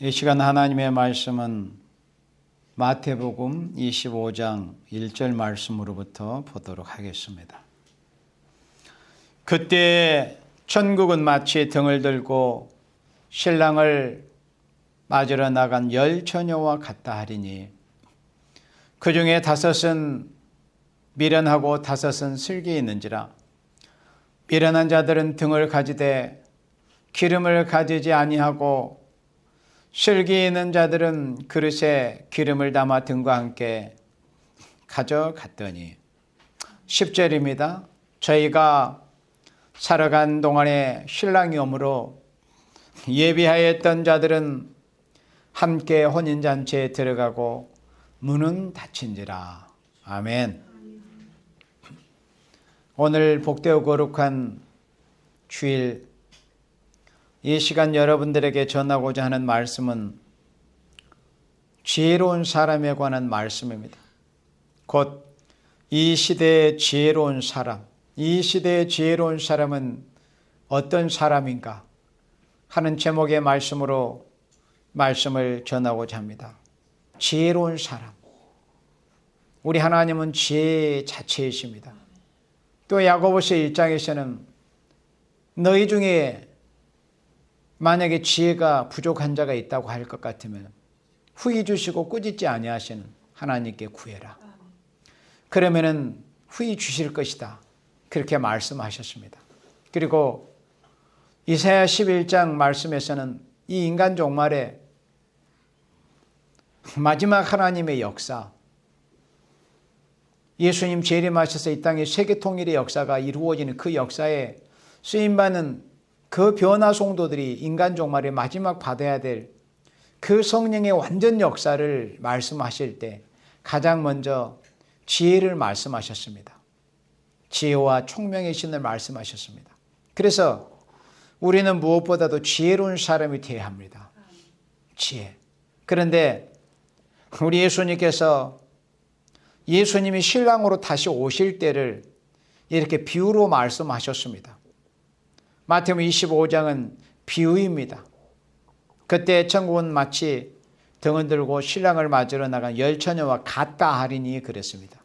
이 시간 하나님의 말씀은 마태복음 25장 1절 말씀으로부터 보도록 하겠습니다. 그때 천국은 마치 등을 들고 신랑을 맞으러 나간 10처녀와 같다 하리니 그 중에 5은 미련하고 5은 슬기 있는지라. 미련한 자들은 등을 가지되 기름을 가지지 아니하고 슬기 있는 자들은 그릇에 기름을 담아 등과 함께 가져갔더니 10절입니다. 저희가 살아간 동안에 신랑이 오므로 예비하였던 자들은 함께 혼인잔치에 들어가고 문은 닫힌지라. 아멘. 오늘 복되고 거룩한 주일 이 시간 여러분들에게 전하고자 하는 말씀은 지혜로운 사람에 관한 말씀입니다. 곧 이 시대의 지혜로운 사람, 이 시대의 지혜로운 사람은 어떤 사람인가 하는 제목의 말씀으로 말씀을 전하고자 합니다. 지혜로운 사람. 우리 하나님은 지혜 자체이십니다. 또 야고보서 1장에서는 너희 중에 만약에 지혜가 부족한 자가 있다고 할 것 같으면 후히 주시고 꾸짖지 아니하시는 하나님께 구해라. 그러면은 후히 주실 것이다. 그렇게 말씀하셨습니다. 그리고 이사야 11장 말씀에서는 이 인간 종말의 마지막 하나님의 역사, 예수님 재림하셔서 이 땅에 세계 통일의 역사가 이루어지는 그 역사에 쓰임받는 그 변화 성도들이 인간 종말의 마지막 받아야 될 그 성령의 완전 역사를 말씀하실 때 가장 먼저 지혜를 말씀하셨습니다. 지혜와 총명의 신을 말씀하셨습니다. 그래서 우리는 무엇보다도 지혜로운 사람이 되어야 합니다. 지혜. 그런데 우리 예수님께서 예수님이 신랑으로 다시 오실 때를 이렇게 비유로 말씀하셨습니다. 마태복음 25장은 비유입니다. 그때 천국은 마치 등을 들고 신랑을 맞으러 나간 10처녀와 같다 하리니 그랬습니다.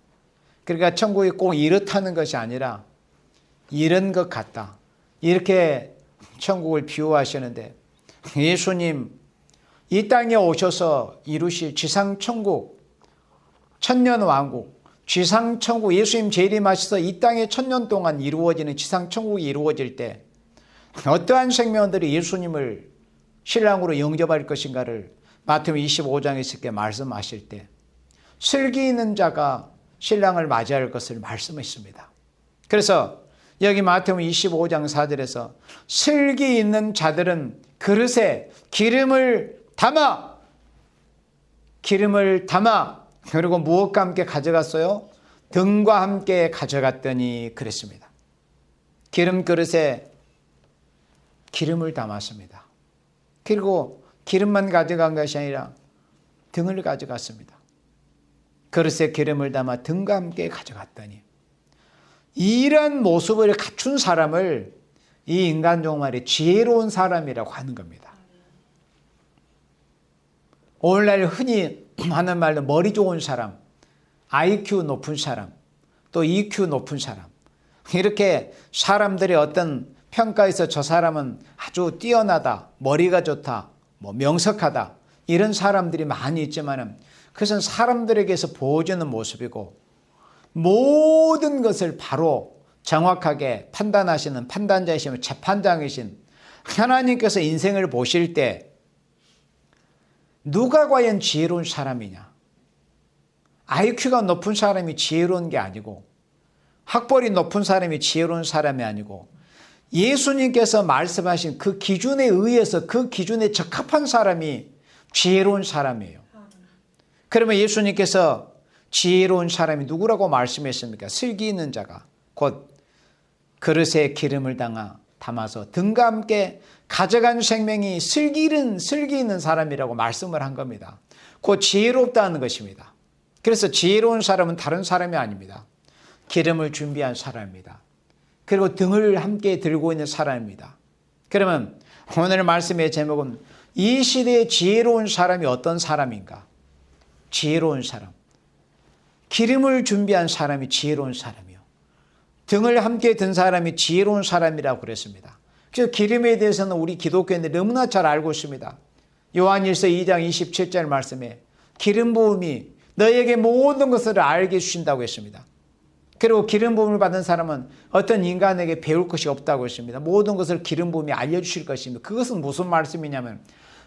그러니까 천국이 꼭 이렇다는 것이 아니라 이런 것 같다. 이렇게 천국을 비유하시는데 예수님 이 땅에 오셔서 이루실 지상천국, 천년왕국, 지상천국, 예수님 재림하셔서 이 땅에 1000년 동안 이루어지는 지상천국이 이루어질 때 어떠한 생명들이 예수님을 신랑으로 영접할 것인가를 마태복음 25장에서 이렇게 말씀하실 때 슬기 있는 자가 신랑을 맞이할 것을 말씀했습니다. 그래서 여기 마태복음 25장 4절에서 슬기 있는 자들은 그릇에 기름을 담아 그리고 무엇과 함께 가져갔어요? 등과 함께 가져갔더니 그랬습니다. 기름 그릇에 기름을 담았습니다. 그리고 기름만 가져간 것이 아니라 등을 가져갔습니다. 그릇에 기름을 담아 등과 함께 가져갔더니 이런 모습을 갖춘 사람을 이 인간 종말의 지혜로운 사람이라고 하는 겁니다. 오늘날 흔히 하는 말로 머리 좋은 사람, IQ 높은 사람, 또 EQ 높은 사람, 이렇게 사람들의 어떤 평가에서 저 사람은 아주 뛰어나다, 머리가 좋다, 명석하다, 이런 사람들이 많이 있지만 그것은 사람들에게서 보여주는 모습이고 모든 것을 바로 정확하게 판단하시는 판단자이시며 재판장이신 하나님께서 인생을 보실 때 누가 과연 지혜로운 사람이냐? IQ가 높은 사람이 지혜로운 게 아니고 학벌이 높은 사람이 지혜로운 사람이 아니고 예수님께서 말씀하신 그 기준에 의해서 그 기준에 적합한 사람이 지혜로운 사람이에요. 그러면 예수님께서 지혜로운 사람이 누구라고 말씀했습니까? 슬기 있는 자가 곧 그릇에 기름을 담아서 등과 함께 가져간 생명이 슬기 있는 사람이라고 말씀을 한 겁니다. 곧 지혜롭다는 것입니다. 그래서 지혜로운 사람은 다른 사람이 아닙니다. 기름을 준비한 사람입니다. 그리고 등을 함께 들고 있는 사람입니다. 그러면 오늘 말씀의 제목은 이 시대의 지혜로운 사람이 어떤 사람인가? 지혜로운 사람. 기름을 준비한 사람이 지혜로운 사람이요. 등을 함께 든 사람이 지혜로운 사람이라고 그랬습니다. 그래서 기름에 대해서는 우리 기독교인들이 너무나 잘 알고 있습니다. 요한일서 2장 27절 말씀에 기름 부음이 너에게 모든 것을 알게 해주신다고 했습니다. 그리고 기름 부음을 받은 사람은 어떤 인간에게 배울 것이 없다고 했습니다. 모든 것을 기름 부음이 알려주실 것입니다. 그것은 무슨 말씀이냐면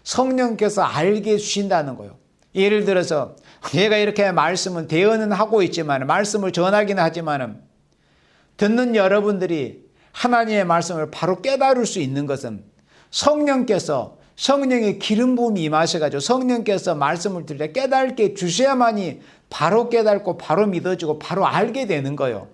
성령께서 알게 해주신다는 거예요. 예를 들어서 얘가 이렇게 말씀은 대언은 하고 있지만 말씀을 전하기는 하지만 듣는 여러분들이 하나님의 말씀을 바로 깨달을 수 있는 것은 성령의 기름 부음이 임하셔가지고 성령께서 말씀을 들을 때 깨닫게 주셔야만이 바로 깨닫고 바로 믿어지고 바로 알게 되는 거예요.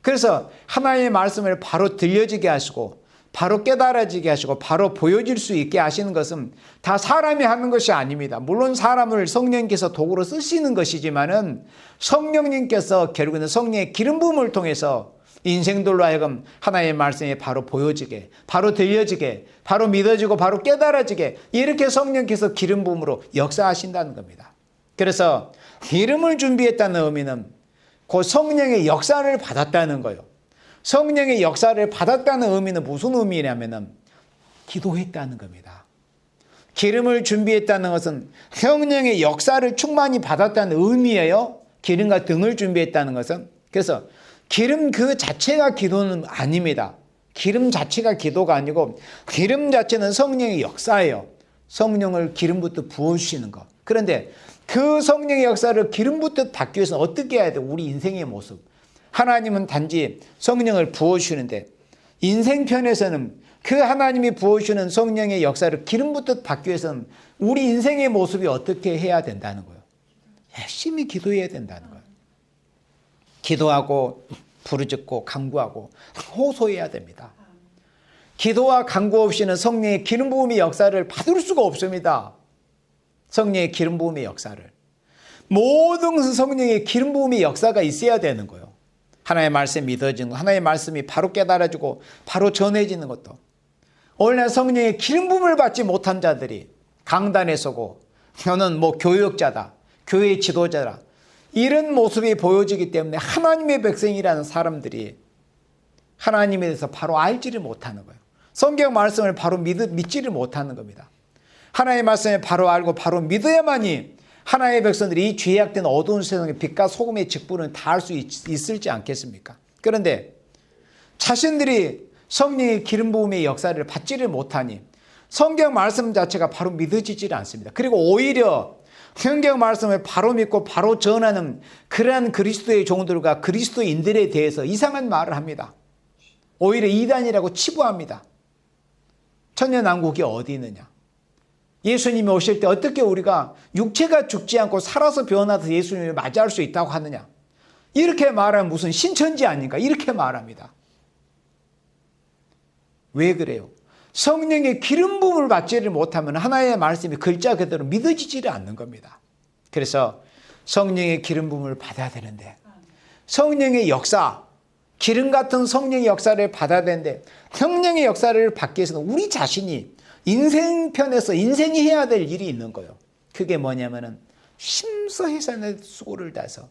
그래서 하나님의 말씀을 바로 들려지게 하시고 바로 깨달아지게 하시고 바로 보여질 수 있게 하시는 것은 다 사람이 하는 것이 아닙니다. 물론 사람을 성령님께서 도구로 쓰시는 것이지만은 성령님께서 결국에는 성령의 기름 부음을 통해서 인생들로 하여금 하나님의 말씀이 바로 보여지게, 바로 들려지게, 바로 믿어지고 바로 깨달아지게 이렇게 성령께서 기름 부음으로 역사하신다는 겁니다. 그래서 기름을 준비했다는 의미는 그 성령의 역사를 받았다는 거예요. 성령의 역사를 받았다는 의미는 무슨 의미냐면은 기도했다는 겁니다. 기름을 준비했다는 것은 성령의 역사를 충만히 받았다는 의미예요. 기름과 등을 준비했다는 것은. 그래서 기름 그 자체가 기도는 아닙니다. 기름 자체가 기도가 아니고 기름 자체는 성령의 역사예요. 성령을 기름부터 부어주시는 것. 그런데 그 성령의 역사를 기름부터 받기 위해서는 어떻게 해야 돼? 우리 인생의 모습. 하나님은 단지 성령을 부어주시는데 인생편에서는 그 하나님이 부어주시는 성령의 역사를 기름부터 받기 위해서는 우리 인생의 모습이 어떻게 해야 된다는 거예요. 열심히 기도해야 된다는 거예요. 기도하고 부르짖고 간구하고 호소해야 됩니다. 기도와 간구 없이는 성령의 기름 부음의 역사를 받을 수가 없습니다. 성령의 기름 부음의 역사를. 모든 성령의 기름 부음의 역사가 있어야 되는 거예요. 하나님의 말씀이 믿어지는 것, 하나님의 말씀이 바로 깨달아지고 바로 전해지는 것도. 오늘날 성령의 기름 부음을 받지 못한 자들이 강단에 서고 너는 교역자다, 교회 지도자다 이런 모습이 보여지기 때문에 하나님의 백성이라는 사람들이 하나님에 대해서 바로 알지를 못하는 거예요. 성경 말씀을 바로 믿지를 못하는 겁니다. 하나님의 말씀을 바로 알고 바로 믿어야만이 하나님의 백성들이 이 죄악된 어두운 세상의 빛과 소금의 직분을 다할 수 있을지 않겠습니까? 그런데 자신들이 성령의 기름 부음의 역사를 받지를 못하니 성경 말씀 자체가 바로 믿어지질 않습니다. 그리고 오히려 성경 말씀을 바로 믿고 바로 전하는 그러한 그리스도의 종들과 그리스도인들에 대해서 이상한 말을 합니다. 오히려 이단이라고 치부합니다. 천년왕국이 어디 있느냐? 예수님이 오실 때 어떻게 우리가 육체가 죽지 않고 살아서 변화해서 예수님을 맞이할 수 있다고 하느냐? 이렇게 말하면 무슨 신천지 아닌가? 이렇게 말합니다. 왜 그래요? 성령의 기름 부음을 받지를 못하면 하나님의 말씀이 글자 그대로 믿어지지를 않는 겁니다. 그래서 성령의 기름 부음을 받아야 되는데 성령의 역사, 기름 같은 성령의 역사를 받아야 되는데 성령의 역사를 받기 위해서는 우리 자신이 인생편에서 인생이 해야 될 일이 있는 거예요. 그게 뭐냐면은 힘써 해산의 수고를 다해서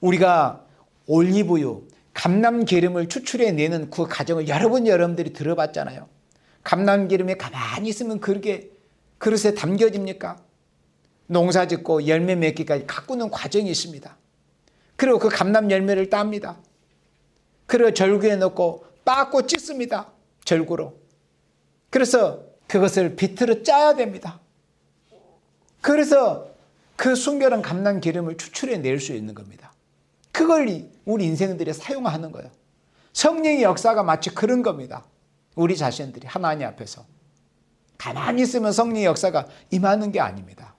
우리가 올리브유, 감람기름을 추출해내는 그 과정을 여러분들이 들어봤잖아요. 감람기름이 가만히 있으면 그렇게 그릇에 담겨집니까? 농사 짓고 열매 맺기까지 가꾸는 과정이 있습니다. 그리고 그 감람 열매를 땁니다. 그리고 절구에 넣고 빻고 찢습니다. 절구로. 그래서 그것을 비틀어 짜야 됩니다. 그래서 그 순결한 감람기름을 추출해낼 수 있는 겁니다. 그걸 우리 인생들이 사용하는 거예요. 성령의 역사가 마치 그런 겁니다. 우리 자신들이 하나님 앞에서 가만히 있으면 성령의 역사가 임하는 게 아닙니다.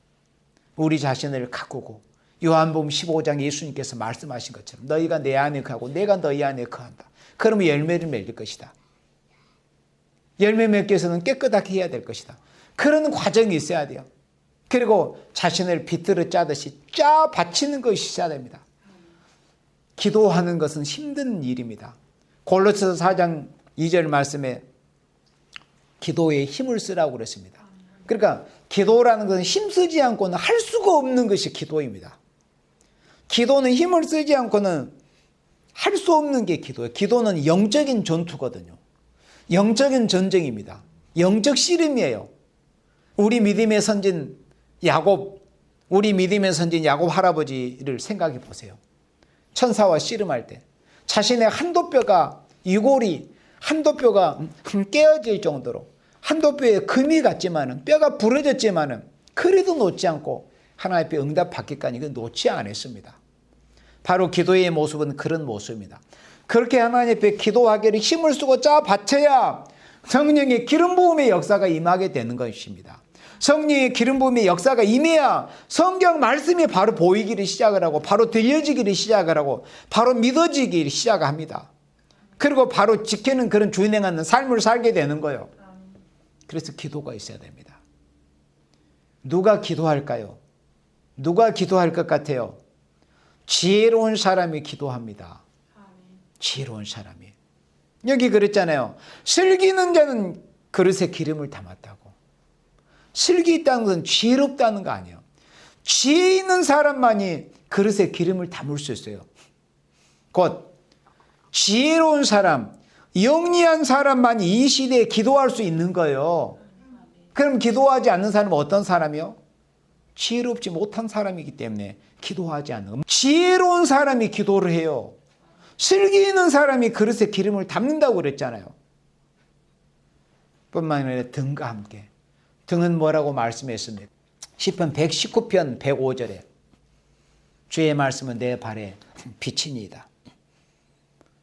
우리 자신을 가꾸고 요한복음 15장 예수님께서 말씀하신 것처럼 너희가 내 안에 거하고 내가 너희 안에 거한다. 그러면 열매를 맺을 것이다. 열매 맺기 위해서는 깨끗하게 해야 될 것이다. 그런 과정이 있어야 돼요. 그리고 자신을 비틀어 짜듯이 짜 바치는 것이 있어야 됩니다. 기도하는 것은 힘든 일입니다. 골로새서 4장 2절 말씀에 기도에 힘을 쓰라고 그랬습니다. 그러니까 기도라는 것은 힘쓰지 않고는 할 수가 없는 것이 기도입니다. 기도는 힘을 쓰지 않고는 할 수 없는 게 기도예요. 기도는 영적인 전투거든요. 영적인 전쟁입니다. 영적 씨름이에요. 우리 믿음의 선진 야곱 할아버지를 생각해 보세요. 천사와 씨름할 때 자신의 한도뼈가 깨어질 정도로 한도뼈에 금이 갔지만은 뼈가 부러졌지만은 그래도 놓지 않고 하나님 앞에 응답받기까지 이건 놓지 않았습니다. 바로 기도의 모습은 그런 모습입니다. 그렇게 하나님 앞에 기도하기를 힘을 쓰고 짜 바쳐야 성령의 기름 부음의 역사가 임하게 되는 것입니다. 성령의 기름 부음의 역사가 임해야 성경 말씀이 바로 보이기를 시작을 하고 바로 들려지기를 시작을 하고 바로 믿어지기를 시작합니다. 그리고 바로 지키는 그런 준행하는 삶을 살게 되는 거예요. 그래서 기도가 있어야 됩니다. 누가 기도할까요? 누가 기도할 것 같아요? 지혜로운 사람이 기도합니다. 지혜로운 사람이. 여기 그랬잖아요. 슬기는 자는 그릇에 기름을 담았다고. 슬기 있다는 것은 지혜롭다는 거 아니에요. 지혜 있는 사람만이 그릇에 기름을 담을 수 있어요. 곧 지혜로운 사람, 영리한 사람만이 이 시대에 기도할 수 있는 거예요. 그럼 기도하지 않는 사람은 어떤 사람이요? 지혜롭지 못한 사람이기 때문에 기도하지 않는 거예요. 지혜로운 사람이 기도를 해요. 슬기 있는 사람이 그릇에 기름을 담는다고 그랬잖아요. 뿐만 아니라 등과 함께. 등은 뭐라고 말씀했습니까? 시편 119편 105절에 주의 말씀은 내 발에 빛이니이다.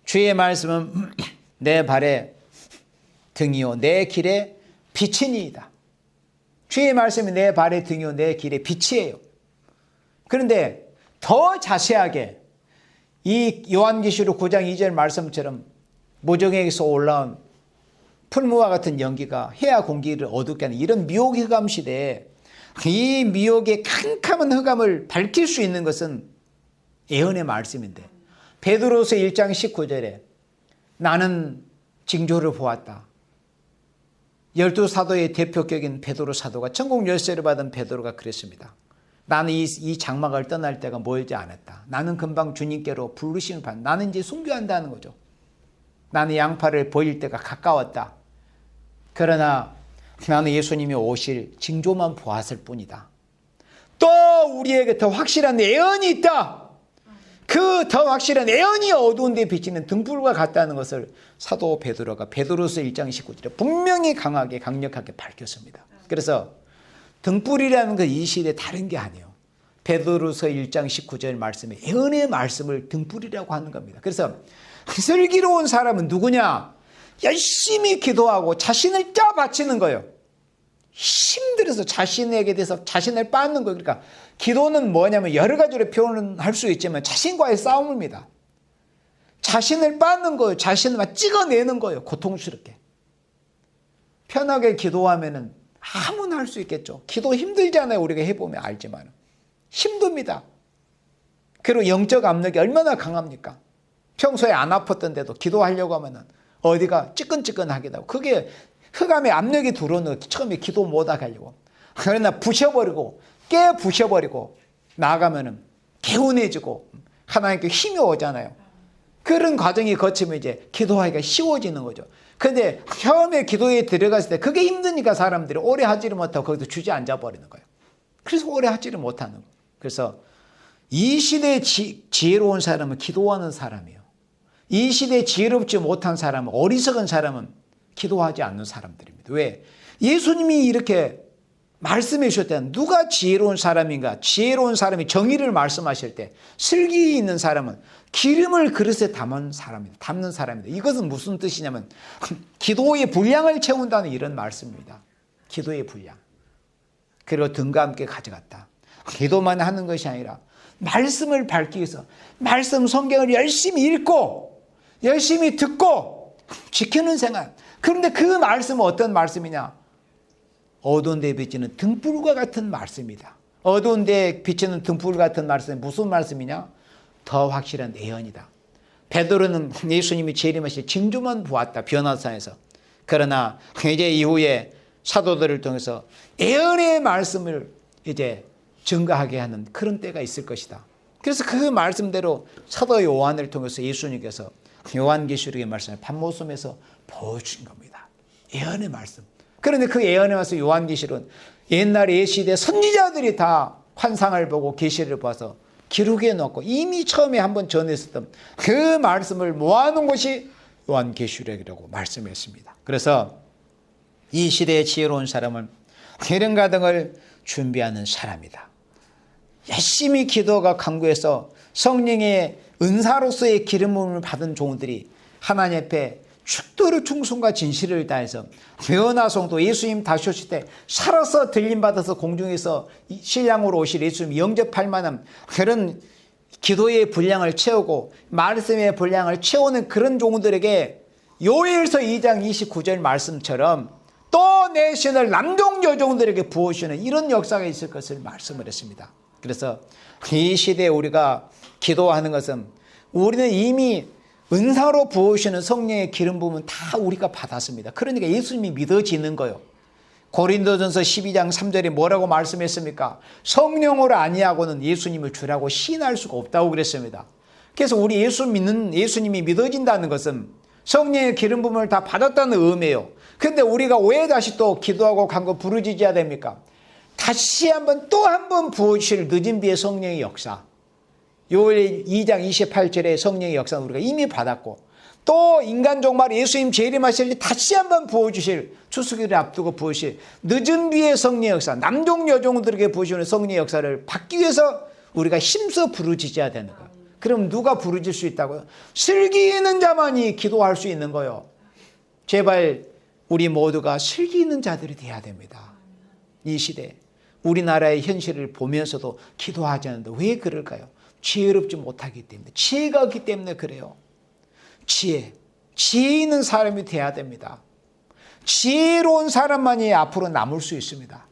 주의 말씀은 내 발에 등이요 내 길에 빛이니이다. 주의 말씀이 내 발에 등이요 내 길에 빛이에요. 그런데 더 자세하게 이 요한계시록 9장 2절 말씀처럼 무정에게서 올라온 풀무와 같은 연기가 해와 공기를 어둡게 하는 이런 미혹 흑암 시대에 이 미혹의 캄캄한 흑암을 밝힐 수 있는 것은 예언의 말씀인데 베드로서 1장 19절에 나는 징조를 보았다. 12사도의 대표격인 베드로 사도가 천국 열쇠를 받은 베드로가 그랬습니다. 나는 이 장막을 떠날 때가 멀지 않았다. 나는 금방 주님께로 부르심을 받. 나는 이제 순교한다는 거죠. 나는 양팔을 보일 때가 가까웠다. 그러나 나는 예수님이 오실 징조만 보았을 뿐이다. 또 우리에게 더 확실한 예언이 있다. 그 더 확실한 예언이 어두운 데 비치는 등불과 같다는 것을 사도 베드로가 베드로서 1장 19절에 분명히 강력하게 밝혔습니다. 그래서 등불이라는 건 이 시대에 다른 게 아니에요. 베드로서 1장 19절 말씀에 예언의 말씀을 등불이라고 하는 겁니다. 그래서 슬기로운 사람은 누구냐? 열심히 기도하고 자신을 짜 바치는 거예요. 힘들어서 자신에게 대해서 자신을 빻는 거예요. 그러니까 기도는 뭐냐면 여러 가지로 표현할 수 있지만 자신과의 싸움입니다. 자신을 빻는 거예요. 자신을 찍어내는 거예요. 고통스럽게. 편하게 기도하면은 아무나 할 수 있겠죠. 기도 힘들잖아요. 우리가 해보면 알지만. 힘듭니다. 그리고 영적 압력이 얼마나 강합니까? 평소에 안 아팠던데도 기도하려고 하면은 어디가 찌끈찌끈하기도 하고 그게 흑암의 압력이 들어오는 처음에 기도 못하게 하려고. 그러나 부셔버리고 부셔버리고 나아가면은 개운해지고 하나님께 힘이 오잖아요. 그런 과정이 거치면 이제 기도하기가 쉬워지는 거죠. 근데 처음에 기도에 들어갔을 때 그게 힘드니까 사람들이 오래 하지를 못하고 거기서 주저앉아 버리는 거예요. 그래서 오래 하지를 못하는 거예요. 그래서 이 시대에 지혜로운 사람은 기도하는 사람이에요. 이 시대에 지혜롭지 못한 사람은 어리석은 사람은 기도하지 않는 사람들입니다. 왜? 예수님이 이렇게 말씀해 주실 때 누가 지혜로운 사람인가? 지혜로운 사람이 정의를 말씀하실 때 슬기 있는 사람은 기름을 그릇에 담는 사람입니다. 이것은 무슨 뜻이냐면 기도의 분량을 채운다는 이런 말씀입니다. 기도의 분량. 그리고 등과 함께 가져갔다. 기도만 하는 것이 아니라 말씀을 밝히기 위해서 말씀 성경을 열심히 읽고 열심히 듣고 지키는 생활. 그런데 그 말씀은 어떤 말씀이냐? 어두운 데에 비치는 등불과 같은 말씀이다. 어두운 데에 비치는 등불 같은 말씀이 무슨 말씀이냐? 더 확실한 예언이다. 베드로는 예수님이 재림하실 징조만 보았다. 변화산에서. 그러나 이제 이후에 사도들을 통해서 예언의 말씀을 이제 증거하게 하는 그런 때가 있을 것이다. 그래서 그 말씀대로 사도 요한을 통해서 예수님께서 요한계시록의 말씀을 밤모섬에서 보여준 겁니다. 예언의 말씀. 그런데 그 예언의 말씀 요한계시록은 옛날 옛시대 선지자들이 다 환상을 보고 계시를 봐서 기록해 놓고 이미 처음에 한번 전했었던 그 말씀을 모아놓은 것이 요한계시록이라고 말씀했습니다. 그래서 이 시대의 지혜로운 사람은 기름 가득을 준비하는 사람이다. 열심히 기도가 강구해서 성령의 은사로서의 기름 부음을 받은 종들이 하나님 앞에 축도를 충성과 진실을 다해서 변화성도 예수님 다시 오실 때 살아서 들림받아서 공중에서 신랑으로 오실 예수님 영접할 만한 그런 기도의 분량을 채우고 말씀의 분량을 채우는 그런 종들에게 요엘서 2장 29절 말씀처럼 또 내 신을 남종 여종들에게 부어주시는 이런 역사가 있을 것을 말씀을 했습니다. 그래서 이 시대에 우리가 기도하는 것은 우리는 이미 은사로 부으시는 성령의 기름 부음은 다 우리가 받았습니다. 그러니까 예수님이 믿어지는 거예요. 고린도전서 12장 3절에 뭐라고 말씀했습니까? 성령으로 아니하고는 예수님을 주라고 시인할 수가 없다고 그랬습니다. 그래서 우리 예수님이 믿어진다는 것은 성령의 기름 부음을 다 받았다는 의미예요. 그런데 우리가 왜 다시 또 기도하고 간구 부르짖어야 됩니까? 다시 한번 또 한 번 부어주실 늦은 비의 성령의 역사. 요엘 2장 28절의 성령의 역사는 우리가 이미 받았고 또 인간 종말 예수님 재림하실 때 다시 한번 부어주실 추수기를 앞두고 부으실 늦은 비의 성령의 역사, 남종 여종들에게 부으시는 성령의 역사를 받기 위해서 우리가 힘써 부르짖어야 되는 거예요. 그럼 누가 부르짖을 수 있다고요? 슬기 있는 자만이 기도할 수 있는 거예요. 제발 우리 모두가 슬기 있는 자들이 돼야 됩니다. 이 시대 우리나라의 현실을 보면서도 기도하지 않는데 왜 그럴까요? 지혜롭지 못하기 때문에, 지혜가 없기 때문에 그래요. 지혜 있는 사람이 돼야 됩니다. 지혜로운 사람만이 앞으로 남을 수 있습니다.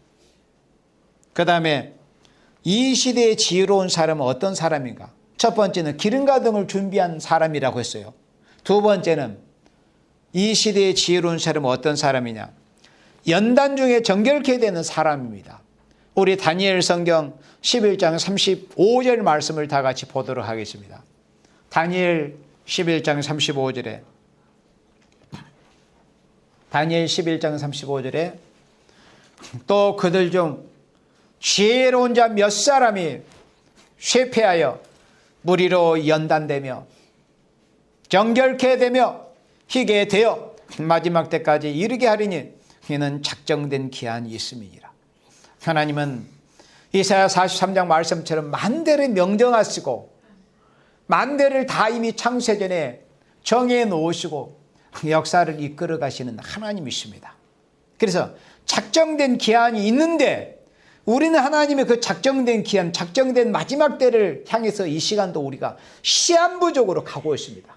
그 다음에 이 시대의 지혜로운 사람은 어떤 사람인가? 첫 번째는 기름 가득을 준비한 사람이라고 했어요. 두 번째는 이 시대의 지혜로운 사람은 어떤 사람이냐? 연단 중에 정결케 되는 사람입니다. 우리 다니엘 성경 11장 35절 말씀을 다 같이 보도록 하겠습니다. 다니엘 11장 35절에 또 그들 중 지혜로운 자 몇 사람이 쇠폐하여 무리로 연단되며 정결케 되며 희게 되어 마지막 때까지 이르게 하리니 이는 작정된 기한이 있음이니라. 하나님은 이사야 43장 말씀처럼 만대를 명정하시고 만대를 다 이미 창세전에 정해 놓으시고 역사를 이끌어 가시는 하나님이십니다. 그래서 작정된 기한이 있는데 우리는 하나님의 그 작정된 기한, 작정된 마지막 때를 향해서 이 시간도 우리가 시한부적으로 가고 있습니다.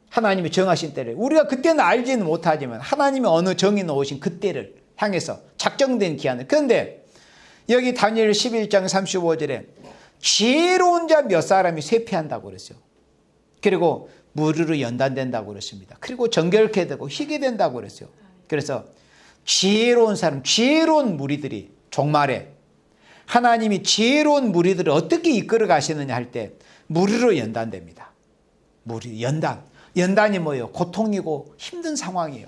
하나님이 정하신 때를 우리가 그때는 알지는 못하지만 하나님이 어느 정해 놓으신 그때를 향해서 작정된 기한을. 그런데 여기 다니엘 11장 35절에 지혜로운 자 몇 사람이 쇠폐한다고 그랬어요. 그리고 무리로 연단된다고 그랬습니다. 그리고 정결케 되고 희게 된다고 그랬어요. 그래서 지혜로운 사람, 지혜로운 무리들이 종말에 하나님이 지혜로운 무리들을 어떻게 이끌어 가시느냐 할 때 무리로 연단됩니다. 무리 연단이 뭐예요? 고통이고 힘든 상황이에요.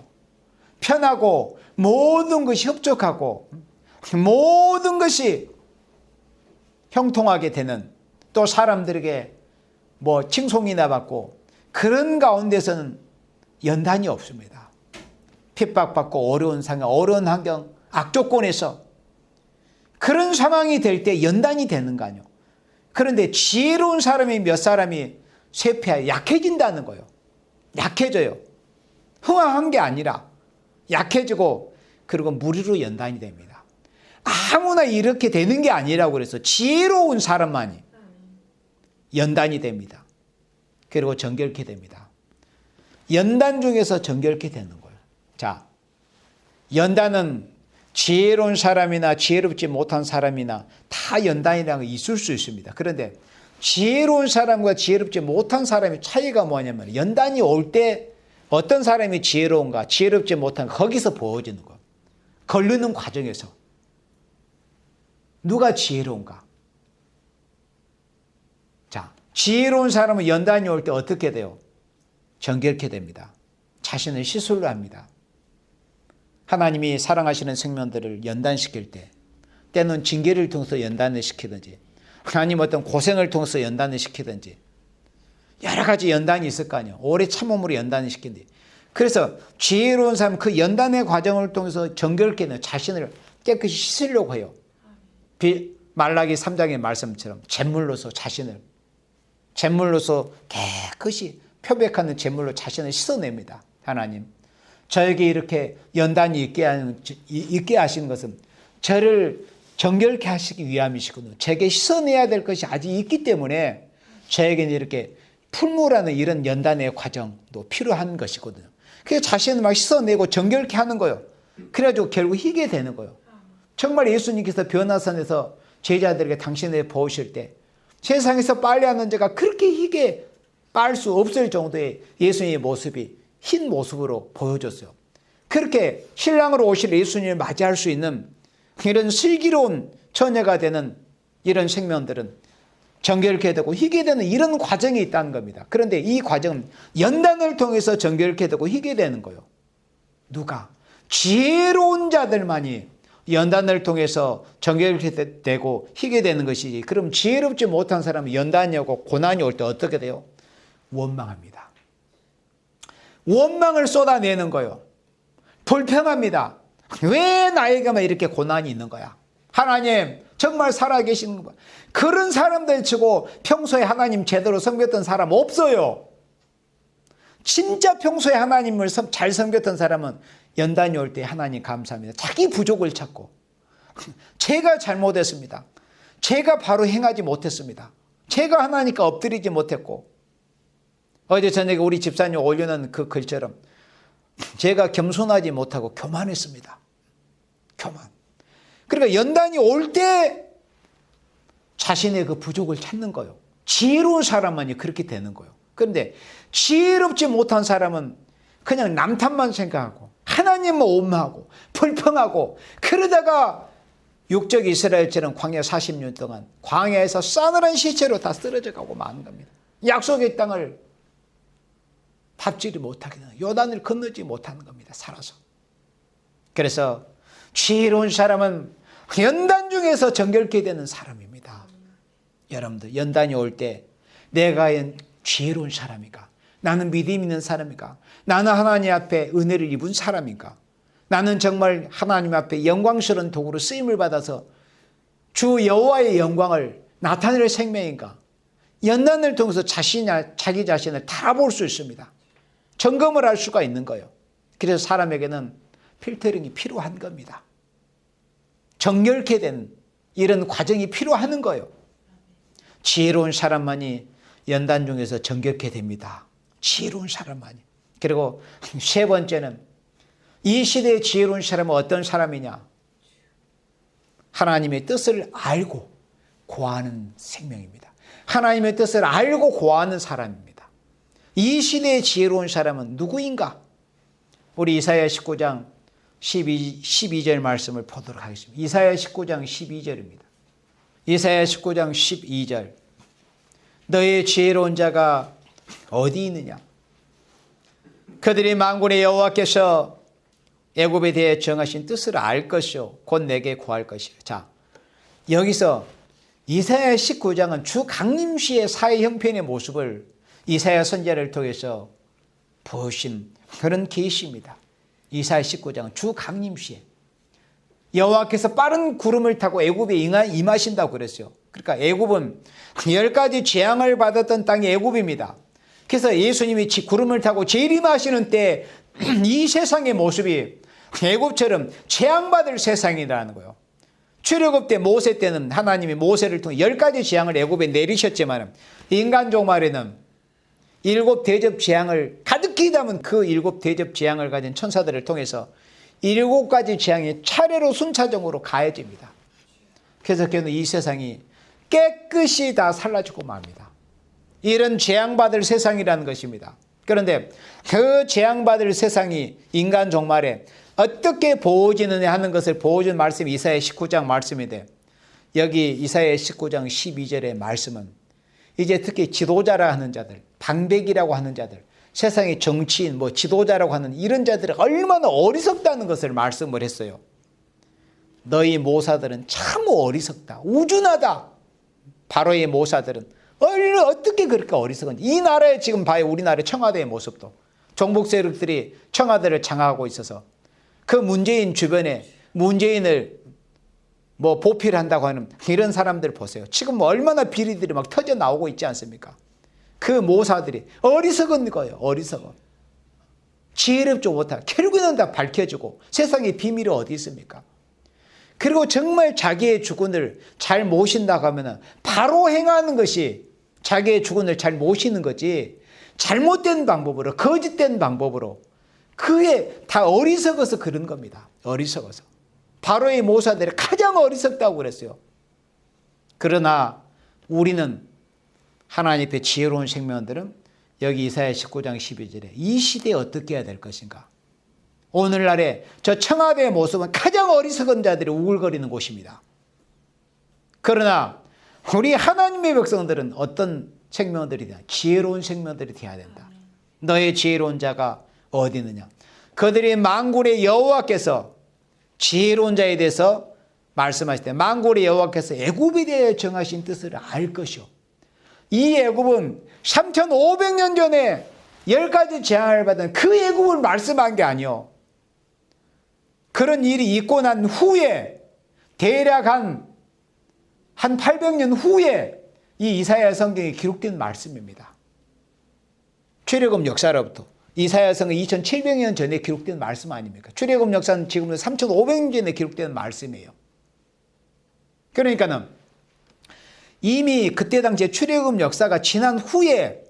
편하고 모든 것이 협족하고 모든 것이 형통하게 되는, 또 사람들에게 뭐 칭송이나 받고 그런 가운데서는 연단이 없습니다. 핍박받고 어려운 상황, 어려운 환경, 악조건에서 그런 상황이 될 때 연단이 되는 거 아니에요. 그런데 지혜로운 사람이 몇 사람이 쇠폐하여 약해진다는 거예요. 약해져요. 흥황한 게 아니라 약해지고 그리고 무리로 연단이 됩니다. 아무나 이렇게 되는 게 아니라고 그래서 지혜로운 사람만이 연단이 됩니다. 그리고 정결케 됩니다. 연단 중에서 정결케 되는 거예요. 자, 연단은 지혜로운 사람이나 지혜롭지 못한 사람이나 다 연단이라는 게 있을 수 있습니다. 그런데 지혜로운 사람과 지혜롭지 못한 사람의 차이가 뭐냐면 연단이 올 때 어떤 사람이 지혜로운가, 지혜롭지 못한가 거기서 보여지는 거예요. 걸르는 과정에서 누가 지혜로운가. 자, 지혜로운 사람은 연단이 올 때 어떻게 돼요? 정결케 됩니다. 자신을 시술로 합니다. 하나님이 사랑하시는 생명들을 연단시킬 때, 때는 징계를 통해서 연단을 시키든지, 하나님 어떤 고생을 통해서 연단을 시키든지, 여러 가지 연단이 있을 거 아니에요. 오래 참음으로 연단을 시킨다. 그래서 지혜로운 사람은 그 연단의 과정을 통해서 정결케 되는 자신을 깨끗이 씻으려고 해요. 말라기 3장의 말씀처럼 제물로서 자신을, 제물로서 깨끗이 표백하는 제물로 자신을 씻어냅니다. 하나님, 저에게 이렇게 연단이 있게 하시는 것은 저를 정결케 하시기 위함이시거든요. 제게 씻어내야 될 것이 아직 있기 때문에 저에게는 이렇게 풀무라는 이런 연단의 과정도 필요한 것이거든요. 그래서 자신을 막 씻어내고 정결케 하는 거예요. 그래가지고 결국 희게 되는 거예요. 정말 예수님께서 변화선에서 제자들에게 당신을 보실 때 세상에서 빨래하는 자가 그렇게 희게 빨 수 없을 정도의 예수님의 모습이 흰 모습으로 보여졌어요. 그렇게 신랑으로 오실 예수님을 맞이할 수 있는 이런 슬기로운 처녀가 되는 이런 생명들은 정결케 되고 희게 되는 이런 과정이 있다는 겁니다. 그런데 이 과정은 연단을 통해서 정결케 되고 희게 되는 거예요. 누가? 지혜로운 자들만이 연단을 통해서 정결케 되고 희게 되는 것이지. 그럼 지혜롭지 못한 사람은 연단이 오고 고난이 올 때 어떻게 돼요? 원망합니다. 원망을 쏟아내는 거예요. 불평합니다. 왜 나에게만 이렇게 고난이 있는 거야? 하나님 정말 살아계시는 거야. 그런 사람들 치고 평소에 하나님 제대로 섬겼던 사람 없어요. 진짜 평소에 하나님을 잘 섬겼던 사람은 연단이 올 때 하나님 감사합니다. 자기 부족을 찾고 제가 잘못했습니다. 제가 바로 행하지 못했습니다. 제가 하나님께 엎드리지 못했고, 어제 저녁에 우리 집사님 올려놓은 그 글처럼 제가 겸손하지 못하고 교만했습니다. 교만. 그러니까 연단이 올 때 자신의 그 부족을 찾는 거예요. 지혜로운 사람만이 그렇게 되는 거예요. 그런데 지혜롭지 못한 사람은 그냥 남 탓만 생각하고 하나님만 원망하고 불평하고, 그러다가 육적 이스라엘처럼 광야 40년 동안 광야에서 싸늘한 시체로 다 쓰러져 가고 마는 겁니다. 약속의 땅을 밟지를 못하게 되는, 요단을 건너지 못하는 겁니다. 살아서. 그래서 지혜로운 사람은 연단 중에서 정결케 되는 사람입니다. 여러분들 연단이 올 때 내가 지혜로운 사람인가? 나는 믿음 있는 사람인가? 나는 하나님 앞에 은혜를 입은 사람인가? 나는 정말 하나님 앞에 영광스러운 도구로 쓰임을 받아서 주 여호와의 영광을 나타낼 생명인가? 연단을 통해서 자기 자신을 달아볼 수 있습니다. 점검을 할 수가 있는 거예요. 그래서 사람에게는 필터링이 필요한 겁니다. 정결케 된 이런 과정이 필요한 거예요. 지혜로운 사람만이 연단 중에서 정결케 됩니다. 지혜로운 사람만이. 그리고 세 번째는 이 시대의 지혜로운 사람은 어떤 사람이냐? 하나님의 뜻을 알고 고하는 생명입니다. 하나님의 뜻을 알고 고하는 사람입니다. 이 시대의 지혜로운 사람은 누구인가? 우리 이사야 19장 12절 말씀을 보도록 하겠습니다. 이사야 19장 12절입니다. 이사야 19장 12절. 너의 지혜로운 자가 어디 있느냐? 그들이 만군의 여호와께서 애굽에 대해 정하신 뜻을 알 것이요 곧 내게 구할 것이라. 자, 여기서 이사야 19장은 주 강림시의 사회 형편의 모습을 이사야 선지자를 통해서 보신 그런 계시입니다. 이사야 19장은 주 강림시에 여호와께서 빠른 구름을 타고 애굽에 임하신다고 그랬어요. 그러니까 애굽은 10가지 재앙을 받았던 땅이 애굽입니다. 그래서 예수님이 구름을 타고 재림하시는 때 이 세상의 모습이 애굽처럼 재앙받을 세상이라는 거예요. 출애굽 때 모세 때는 하나님이 모세를 통해 10가지 재앙을 애굽에 내리셨지만 인간족 말에는 7 대접 재앙을 가득히 담은 그 7 대접 재앙을 가진 천사들을 통해서 7가지 재앙이 차례로 순차적으로 가해집니다. 그래서 그는 이 세상이 깨끗이 다 사라지고 맙니다. 이런 재앙받을 세상이라는 것입니다. 그런데 그 재앙받을 세상이 인간 종말에 어떻게 보호지느냐 하는 것을 보여준 말씀이 이사야 19장 말씀인데, 여기 이사야 19장 12절의 말씀은 이제 특히 지도자라 하는 자들, 방백이라고 하는 자들, 세상의 정치인, 지도자라고 하는 이런 자들이 얼마나 어리석다는 것을 말씀을 했어요. 너희 모사들은 참 어리석다, 우준하다. 바로의 모사들은 어떻게 그렇게 어리석은지. 이 나라에 지금 봐요. 우리나라의 청와대의 모습도 정복 세력들이 청와대를 장악하고 있어서 그 문재인 주변에 문재인을 보필한다고 하는 이런 사람들 보세요. 지금 얼마나 비리들이 막 터져 나오고 있지 않습니까? 그 모사들이 어리석은 거예요. 어리석어. 지혜롭지 못하고 결국에는 다 밝혀지고 세상의 비밀이 어디 있습니까? 그리고 정말 자기의 주권을 잘 모신다고 하면 바로 행하는 것이 자기의 주권을 잘 모시는 거지, 잘못된 방법으로, 거짓된 방법으로, 그게 다 어리석어서 그런 겁니다. 어리석어서. 바로의 모사들이 가장 어리석다고 그랬어요. 그러나 우리는 하나님 앞에 지혜로운 생명들은 여기 이사야 19장 12절에 이 시대에 어떻게 해야 될 것인가. 오늘날의 저 청와대의 모습은 가장 어리석은 자들이 우글거리는 곳입니다. 그러나 우리 하나님의 백성들은 어떤 생명들이 되냐? 지혜로운 생명들이 되어야 된다. 너의 지혜로운 자가 어디 있느냐? 그들이 만군의 여호와께서 지혜로운 자에 대해서 말씀하실 때 만군의 여호와께서 애굽에 대해 정하신 뜻을 알 것이요. 이 애굽은 3500년 전에 10가지 재앙을 받은 그 애굽을 말씀한 게 아니요. 그런 일이 있고 난 후에 대략 한 800년 후에 이 이사야 성경에 기록된 말씀입니다. 출애굽 역사로부터 이사야 성경 2700년 전에 기록된 말씀 아닙니까? 출애굽 역사는 지금 3500년 전에 기록된 말씀이에요. 그러니까는 이미 그때 당시에 출애굽 역사가 지난 후에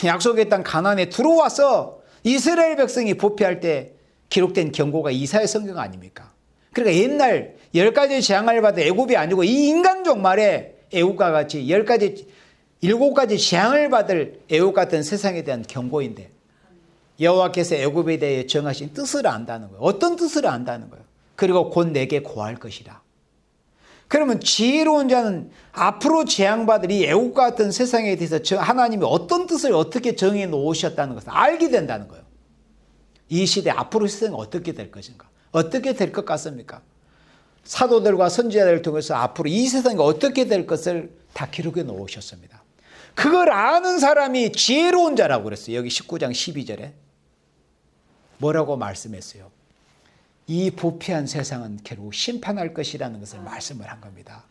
약속의 땅 가나안에 들어와서 이스라엘 백성이 부패할 때 기록된 경고가 이사야 성경 아닙니까? 그러니까 옛날 10가지 재앙을 받은 애굽이 아니고 이 인간 종말에 애굽과 같이 7가지 재앙을 받을 애굽 같은 세상에 대한 경고인데, 여호와께서 애굽에 대해 정하신 뜻을 안다는 거예요. 어떤 뜻을 안다는 거예요. 그리고 곧 내게 고할 것이라. 그러면 지혜로운 자는 앞으로 재앙받을 이 애국 같은 세상에 대해서 하나님이 어떤 뜻을 어떻게 정해 놓으셨다는 것을 알게 된다는 거예요. 이 시대 앞으로 세상이 어떻게 될 것인가? 어떻게 될 것 같습니까? 사도들과 선지자들을 통해서 앞으로 이 세상이 어떻게 될 것을 다 기록해 놓으셨습니다. 그걸 아는 사람이 지혜로운 자라고 그랬어요. 여기 19장 12절에 뭐라고 말씀했어요? 이 부패한 세상은 결국 심판할 것이라는 것을 말씀을 한 겁니다.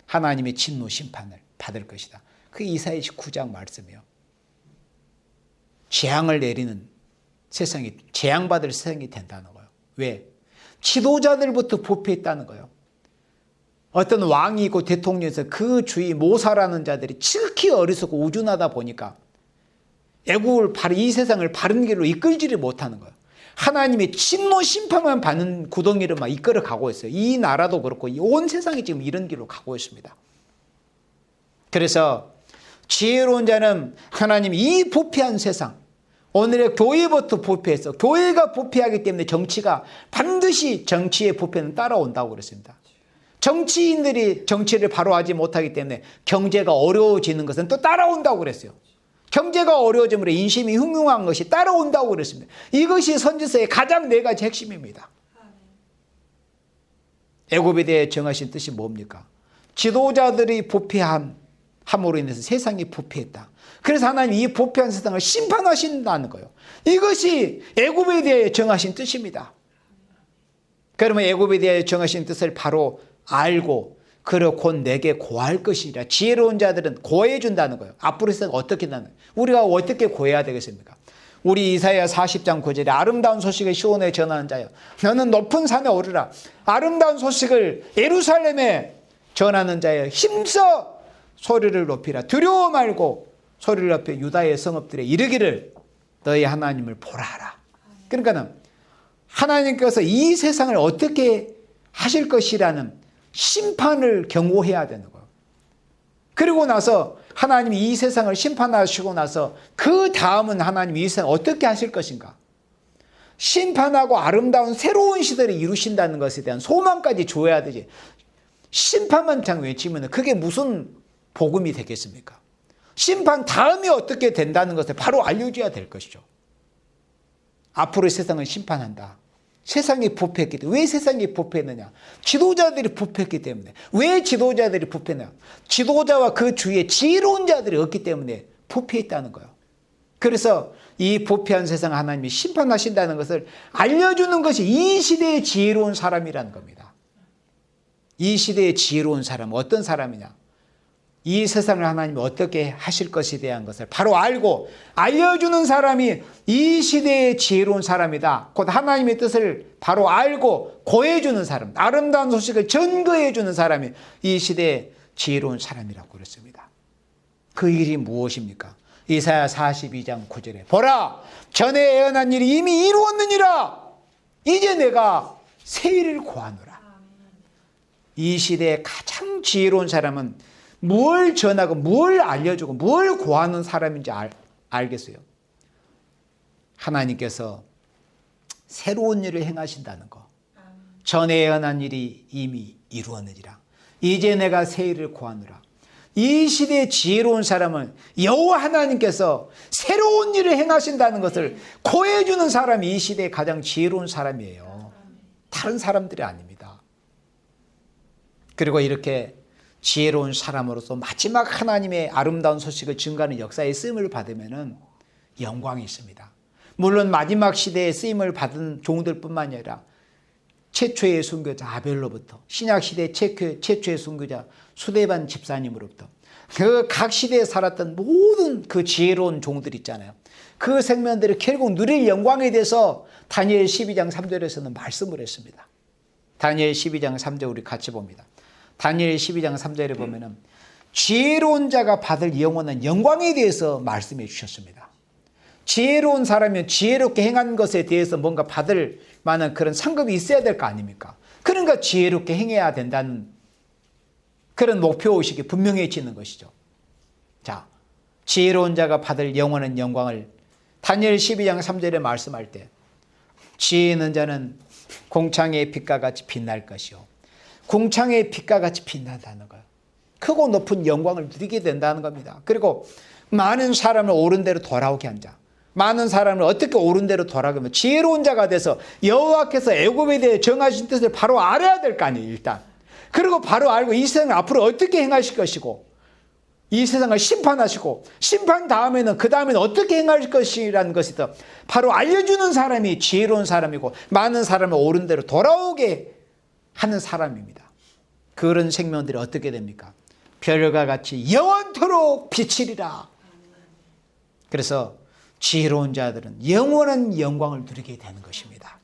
하나님의 진노 심판을 받을 것이다. 그게 이사야 19장 말씀이에요. 재앙을 내리는 세상이, 재앙받을 세상이 된다는 거예요. 왜? 지도자들부터 부패했다는 거예요. 어떤 왕이 있고 대통령에서 그 주위 모사라는 자들이 지극히 어리석고 우준하다 보니까 애국을 이 세상을 바른 길로 이끌지를 못하는 거예요. 하나님의 진노 심판만 받는 구덩이를 막 이끌어 가고 있어요. 이 나라도 그렇고 온 세상이 지금 이런 길로 가고 있습니다. 그래서 지혜로운 자는 하나님이 이 부패한 세상, 오늘의 교회부터 부패했어. 교회가 부패하기 때문에 정치가 반드시 정치의 부패는 따라온다고 그랬습니다. 정치인들이 정치를 바로 하지 못하기 때문에 경제가 어려워지는 것은 또 따라온다고 그랬어요. 경제가 어려워짐으로 인심이 흉흉한 것이 따라온다고 그랬습니다. 이것이 선지서의 가장 4가지 핵심입니다. 애굽에 대해 정하신 뜻이 뭡니까? 지도자들이 부패함으로 인해서 세상이 부패했다. 그래서 하나님 이 부패한 세상을 심판하신다는 거예요. 이것이 애굽에 대해 정하신 뜻입니다. 그러면 애굽에 대해 정하신 뜻을 바로 알고 그리고 곧 내게 고할 것이라. 지혜로운 자들은 고해 준다는 거예요. 앞으로 세상 어떻게 나는, 우리가 어떻게 고해야 되겠습니까? 우리 이사야 40장 9절에 아름다운 소식을 시온에 전하는 자여, 너는 높은 산에 오르라. 아름다운 소식을 예루살렘에 전하는 자여, 힘써 소리를 높이라. 두려워 말고 소리를 높여 유다의 성읍들에 이르기를 너희 하나님을 보라 하라. 그러니까 하나님께서 이 세상을 어떻게 하실 것이라는 심판을 경고해야 되는 거예요. 그리고 나서 하나님이 이 세상을 심판하시고 나서 그 다음은 하나님이 이 세상을 어떻게 하실 것인가? 심판하고 아름다운 새로운 시대를 이루신다는 것에 대한 소망까지 줘야 되지. 심판만 그냥 외치면 그게 무슨 복음이 되겠습니까? 심판 다음이 어떻게 된다는 것을 바로 알려줘야 될 것이죠. 앞으로 세상을 심판한다. 세상이 부패했기 때문에. 왜 세상이 부패했느냐? 지도자들이 부패했기 때문에. 왜 지도자들이 부패했느냐? 지도자와 그 주위에 지혜로운 자들이 없기 때문에 부패했다는 거예요. 그래서 이 부패한 세상 하나님이 심판하신다는 것을 알려주는 것이 이 시대의 지혜로운 사람이라는 겁니다. 이 시대의 지혜로운 사람은 어떤 사람이냐? 이 세상을 하나님이 어떻게 하실 것에 대한 것을 바로 알고 알려주는 사람이 이 시대의 지혜로운 사람이다. 곧 하나님의 뜻을 바로 알고 고해주는 사람, 아름다운 소식을 전거해주는 사람이 이 시대의 지혜로운 사람이라고 그랬습니다. 그 일이 무엇입니까? 이사야 42장 9절에 보라, 전에 예언한 일이 이미 이루었느니라. 이제 내가 새 일을 고하노라. 이 시대의 가장 지혜로운 사람은 뭘 전하고 뭘 알려주고 뭘 고하는 사람인지 알겠어요. 하나님께서 새로운 일을 행하신다는 거. 전에 예언한 일이 이미 이루었느니라. 이제 내가 새 일을 고하노라. 이 시대의 지혜로운 사람은 여호와 하나님께서 새로운 일을 행하신다는 것을 고해주는 사람이 이 시대의 가장 지혜로운 사람이에요. 다른 사람들이 아닙니다. 그리고 이렇게 지혜로운 사람으로서 마지막 하나님의 아름다운 소식을 증거하는 역사에 쓰임을 받으면 영광이 있습니다. 물론 마지막 시대에 쓰임을 받은 종들뿐만 아니라 최초의 순교자 아벨로부터 신약시대 최초의 순교자 수데반 집사님으로부터 그 각 시대에 살았던 모든 그 지혜로운 종들 있잖아요. 그 생명들이 결국 누릴 영광에 대해서 다니엘 12장 3절에서는 말씀을 했습니다. 다니엘 12장 3절 우리 같이 봅니다. 다니엘 12장 3절에 보면은 지혜로운 자가 받을 영원한 영광에 대해서 말씀해 주셨습니다. 지혜로운 사람이면 지혜롭게 행한 것에 대해서 뭔가 받을 만한 그런 상급이 있어야 될 거 아닙니까? 그러니까 지혜롭게 행해야 된다는 그런 목표의식이 분명해지는 것이죠. 자, 지혜로운 자가 받을 영원한 영광을 다니엘 12장 3절에 말씀할 때 지혜 있는 자는 공창의 빛과 같이 빛날 것이요. 궁창의 빛과 같이 빛난다는 거예요. 크고 높은 영광을 누리게 된다는 겁니다. 그리고 많은 사람을 옳은 대로 돌아오게 한 자. 많은 사람을 어떻게 옳은 대로 돌아오게 하면 지혜로운 자가 돼서 여호와께서 애굽에 대해 정하신 뜻을 바로 알아야 될 거 아니에요. 일단. 그리고 바로 알고 이 세상을 앞으로 어떻게 행하실 것이고 이 세상을 심판하시고 심판 다음에는 그 다음에는 어떻게 행할 것이라는 것이 더 바로 알려주는 사람이 지혜로운 사람이고 많은 사람을 옳은 대로 돌아오게 하는 사람입니다. 그런 생명들이 어떻게 됩니까? 별과 같이 영원토록 비치리라. 그래서 지혜로운 자들은 영원한 영광을 누리게 되는 것입니다.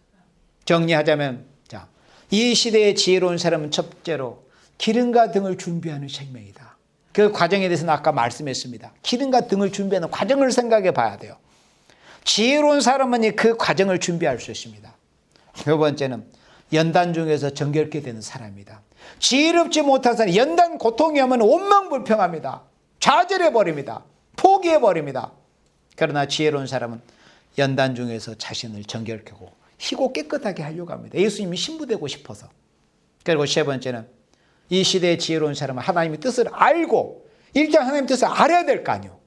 정리하자면 자, 이 시대의 지혜로운 사람은 첫째로 기름과 등을 준비하는 생명이다. 그 과정에 대해서는 아까 말씀했습니다. 기름과 등을 준비하는 과정을 생각해 봐야 돼요. 지혜로운 사람만이 그 과정을 준비할 수 있습니다. 두 번째는 연단 중에서 정결케 되는 사람이다. 지혜롭지 못한 사람이 연단 고통이 오면 원망불평합니다. 좌절해버립니다. 포기해버립니다. 그러나 지혜로운 사람은 연단 중에서 자신을 정결케 하고 희고 깨끗하게 하려고 합니다. 예수님이 신부되고 싶어서. 그리고 세 번째는 이 시대의 지혜로운 사람은 하나님의 뜻을 알고 일단 하나님의 뜻을 알아야 될 거 아니에요.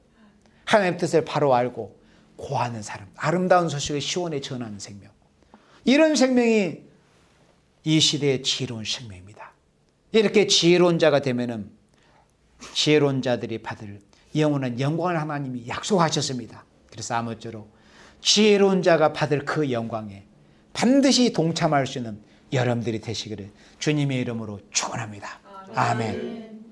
하나님의 뜻을 바로 알고 고하는 사람. 아름다운 소식을 시원히 전하는 생명. 이런 생명이 이 시대의 지혜로운 생명입니다. 이렇게 지혜로운 자가 되면은 지혜로운 자들이 받을 영원한 영광을 하나님이 약속하셨습니다. 그래서 아무쪼록 지혜로운 자가 받을 그 영광에 반드시 동참할 수 있는 여러분들이 되시기를 주님의 이름으로 축원합니다. 아멘.